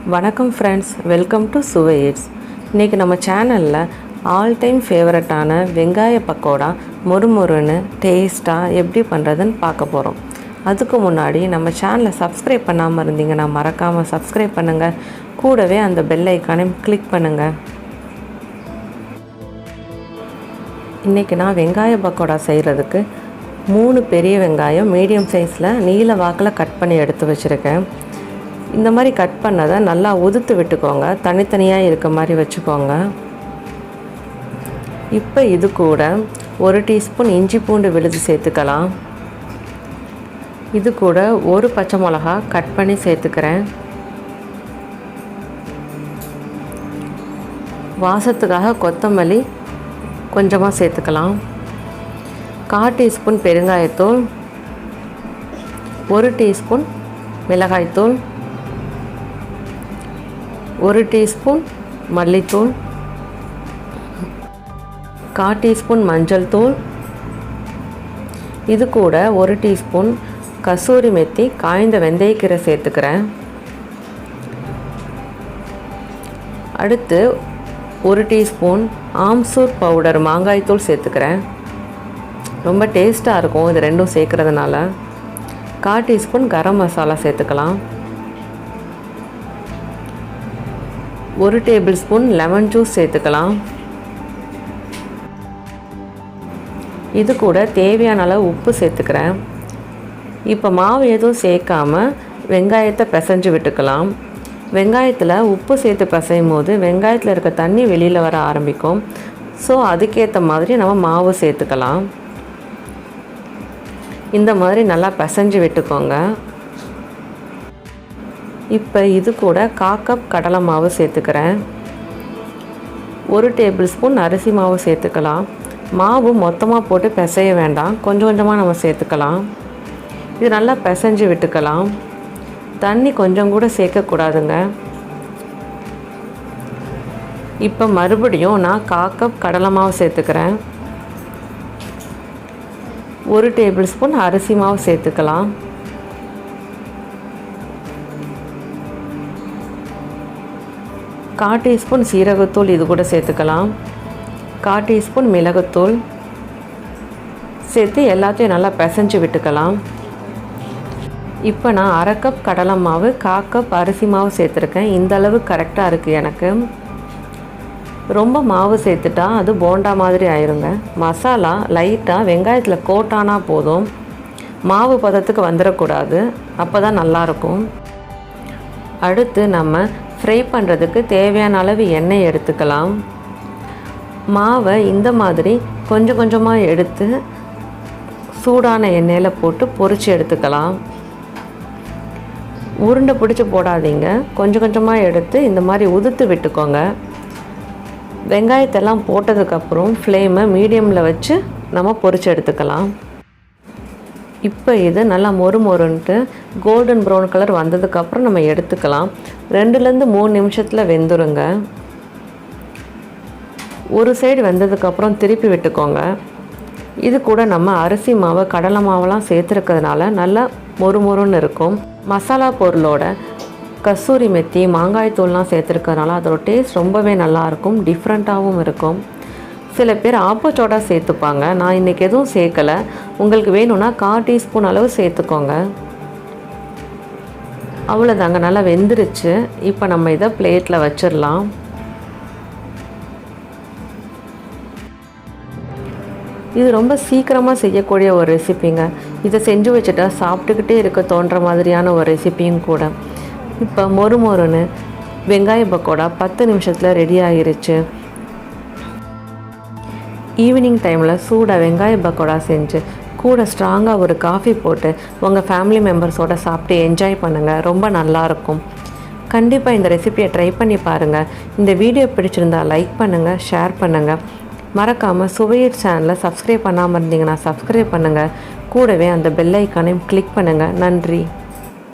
வணக்கம் friends, welcome to சுவையிட்ஸ். இன்றைக்கி நம்ம சேனலில் ஆல் டைம் ஃபேவரட்டான வெங்காய பக்கோடா மொறுமொறுன்னு டேஸ்ட்டாக எப்படி பண்ணுறதுன்னு பார்க்க போகிறோம். அதுக்கு முன்னாடி நம்ம சேனலை சப்ஸ்கிரைப் பண்ணாமல் இருந்தீங்கன்னா மறக்காமல் சப்ஸ்கிரைப் பண்ணுங்கள். கூடவே அந்த பெல் ஐக்கானையும் கிளிக் பண்ணுங்கள். இன்றைக்கி நான் வெங்காய பக்கோடா செய்கிறதுக்கு 3 பெரிய வெங்காயம் மீடியம் சைஸில் நீல வாக்கில் கட் பண்ணி எடுத்து வச்சுருக்கேன். இந்த மாதிரி கட் பண்ணதை நல்லா உதுத்து விட்டுக்கோங்க. தனித்தனியாக இருக்க மாதிரி வச்சுக்கோங்க. இப்போ இது கூட 1 டீஸ்பூன் இஞ்சி பூண்டு விழுது சேர்த்துக்கலாம். இது கூட 1 பச்சை மிளகா கட் பண்ணி சேர்த்துக்கிறேன். வாசத்துக்காக கொத்தமல்லி கொஞ்சமாக சேர்த்துக்கலாம். 1/4 டீஸ்பூன் பெருங்காயத்தூள், 1 டீஸ்பூன் மிளகாய்த்தூள், 1 டீஸ்பூன் மல்லித்தூள், 1/4 டீஸ்பூன் மஞ்சள் தூள், இது கூட 1 டீஸ்பூன் கசூரி மெத்தி காய்ந்த வெந்தயக்கீரை சேர்த்துக்கிறேன். அடுத்து 1 டீஸ்பூன் ஆம்சூர் பவுடர் மாங்காய் தூள் சேர்த்துக்கிறேன். ரொம்ப டேஸ்ட்டாக இருக்கும் இது ரெண்டும் சேர்க்குறதுனால. 1/4 டீஸ்பூன் கரம் மசாலா சேர்த்துக்கலாம். 1 டேபிள் ஸ்பூன் லெமன் ஜூஸ் சேர்த்துக்கலாம். இது கூட தேவையான அளவு உப்பு சேர்த்துக்கிறேன். இப்போ மாவு எதுவும் சேர்க்காமல் வெங்காயத்தை பிசைஞ்சு விட்டுக்கலாம். வெங்காயத்தில் உப்பு சேர்த்து பிசையும் போது வெங்காயத்தில் இருக்க தண்ணி வெளியில் வர ஆரம்பிக்கும். ஸோ அதுக்கேற்ற மாதிரி நம்ம மாவு சேர்த்துக்கலாம். இந்த மாதிரி நல்லா பிசைஞ்சு விட்டுக்கோங்க. இப்போ இது கூட 1/4 கப் கடலை மாவு சேர்த்துக்கிறேன். 1 டேபிள் ஸ்பூன் அரிசி மாவு சேர்த்துக்கலாம். மாவு மொத்தமாக போட்டு பிசைய வேண்டாம், கொஞ்சம் கொஞ்சமாக நம்ம சேர்த்துக்கலாம். இது நல்லா பிசைஞ்சு விட்டுக்கலாம். தண்ணி கொஞ்சம் கூட சேர்க்கக்கூடாதுங்க. இப்போ மறுபடியும் நான் 1/4 கப் கடலை மாவு சேர்த்துக்கிறேன். 1 டேபிள் ஸ்பூன் அரிசி மாவு சேர்த்துக்கலாம். 1/4 டீஸ்பூன் சீரகத்தூள் இது கூட சேர்த்துக்கலாம். 1/4 டீஸ்பூன் மிளகுத்தூள் சேர்த்து எல்லாத்தையும் நல்லா பிசைஞ்சு விட்டுக்கலாம். இப்போ நான் 1/2 கப் கடலை மாவு 1/4 கப் அரிசி மாவு சேர்த்துருக்கேன். இந்த அளவு கரெக்டாக இருக்குது எனக்கு. ரொம்ப மாவு சேர்த்துட்டா அது போண்டா மாதிரி ஆயிருங்க. மசாலா லைட்டாக வெங்காயத்தில் கோட்டானா போதும், மாவு பதத்துக்கு வந்துடக்கூடாது, அப்போ தான் நல்லாயிருக்கும். அடுத்து நம்ம ஃப்ரை பண்ணுறதுக்கு தேவையான அளவு எண்ணெய் எடுத்துக்கலாம். மாவை இந்த மாதிரி கொஞ்சம் கொஞ்சமாக எடுத்து சூடான எண்ணெயில் போட்டு பொரித்து எடுத்துக்கலாம். உருண்டை பிடிச்சி போடாதீங்க, கொஞ்சம் கொஞ்சமாக எடுத்து இந்த மாதிரி உதுத்து விட்டுக்கோங்க. வெங்காயத்தெல்லாம் போட்டதுக்கப்புறம் ஃப்ளேமை மீடியமில் வச்சு நம்ம பொரித்து எடுத்துக்கலாம். இப்போ இது நல்லா மொறுன்ட்டு கோல்டன் ப்ரௌன் கலர் வந்ததுக்கப்புறம் நம்ம எடுத்துக்கலாம். 2லேருந்து 3 நிமிஷத்தில் வெந்துருங்க. ஒரு சைடு வெந்ததுக்கப்புறம் திருப்பி விட்டுக்கோங்க. இது கூட நம்ம அரிசி மாவு கடலை மாவெல்லாம் சேர்த்துருக்கிறதுனால நல்லா மொறுன்னு இருக்கும். மசாலா பொருளோட கசூரி மெத்தி மாங்காய் தூள்லாம் சேர்த்துருக்கிறதுனால அதோட டேஸ்ட் ரொம்பவே நல்லாயிருக்கும், டிஃப்ரெண்ட்டாகவும் இருக்கும். சில பேர் ஆப்பச்சோடா சேர்த்துப்பாங்க. நான் இன்றைக்கி எதுவும் சேர்க்கலை. உங்களுக்கு வேணும்னா 1/4 டீஸ்பூன் அளவு சேர்த்துக்கோங்க. அவ்வளோதாங்க, நல்லா வெந்துருச்சு. இப்போ நம்ம இதை பிளேட்டில் வச்சிடலாம். இது ரொம்ப சீக்கிரமாக செய்யக்கூடிய ஒரு ரெசிப்பிங்க. இதை செஞ்சு வச்சுட்டா சாப்பிட்டுக்கிட்டே இருக்க தோன்ற மாதிரியான ஒரு ரெசிப்பியும் கூட. இப்போ மொறுன்னு வெங்காய பக்கோடா 10 நிமிஷத்தில் ரெடி ஆகிருச்சு. ஈவினிங் டைமில் சூடாக வெங்காய பக்கோடா செஞ்சு கூட ஸ்ட்ராங்காக ஒரு காஃபி போட்டு உங்கள் ஃபேமிலி மெம்பர்ஸோடு சாப்பிட்டு என்ஜாய் பண்ணுங்கள். ரொம்ப நல்லாயிருக்கும். கண்டிப்பாக இந்த ரெசிபியை ட்ரை பண்ணி பாருங்கள். இந்த வீடியோ பிடிச்சிருந்தால் லைக் பண்ணுங்கள், ஷேர் பண்ணுங்கள். மறக்காமல் சுவையிட்ஸ் சேனலை சப்ஸ்கிரைப் பண்ணாமல் இருந்தீங்கன்னா சப்ஸ்கிரைப் பண்ணுங்கள். கூடவே அந்த பெல் ஐக்கானையும் கிளிக் பண்ணுங்கள். நன்றி.